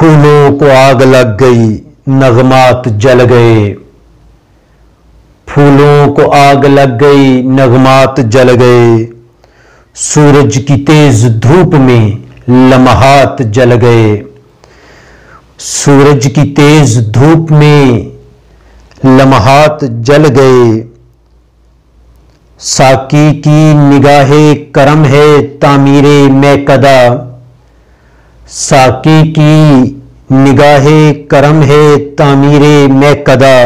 پھولوں کو آگ لگ گئی نغمات جل گئے، پھولوں کو آگ لگ گئی نغمات جل گئے، سورج کی تیز دھوپ میں لمحات جل گئے، سورج کی تیز دھوپ میں لمحات جل گئے، ساقی کی نگاہ کرم ہے تعمیر میکدہ، ساقی کی نگاہ کرم ہے تعمیر میکدہ،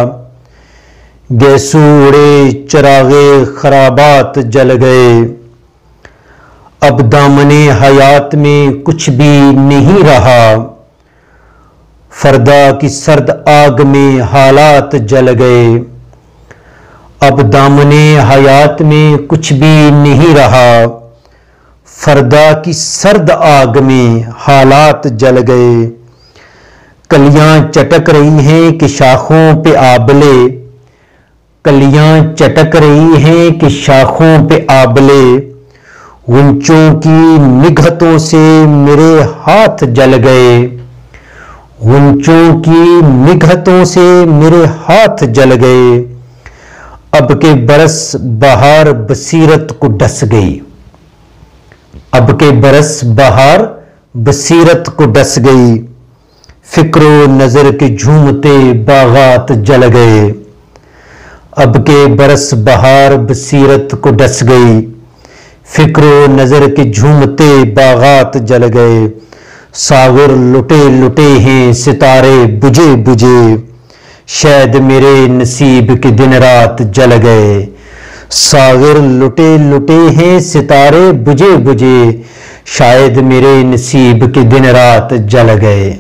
گیسو اڑے چراغ خرابات جل گئے، اب دامن حیات میں کچھ بھی نہیں رہا، فردا کی سرد آگ میں حالات جل گئے، اب دامن حیات میں کچھ بھی نہیں رہا، فردا کی سرد آگ میں حالات جل گئے، کلیاں چٹک رہی ہیں کہ شاخوں پہ آبلے، کلیاں چٹک رہی ہیں کہ شاخوں پہ آبلے، غنچوں کی نگہتوں سے میرے ہاتھ جل گئے، غنچوں کی نگہتوں سے میرے ہاتھ جل گئے، اب کے برس بہار بصیرت کو ڈس گئی، اب کے برس بہار بصیرت کو ڈس گئی، فکر و نظر کے جھومتے باغات جل گئے، اب کے برس بہار بصیرت کو ڈس گئی، فکر و نظر کے جھومتے باغات جل گئے، ساغر لٹے لٹے ہیں ستارے بجھے بجھے، شاید میرے نصیب کے دن رات جل گئے، ساغر لٹے لٹے ہیں ستارے بجھے بجھے، شاید میرے نصیب کے دن رات جل گئے۔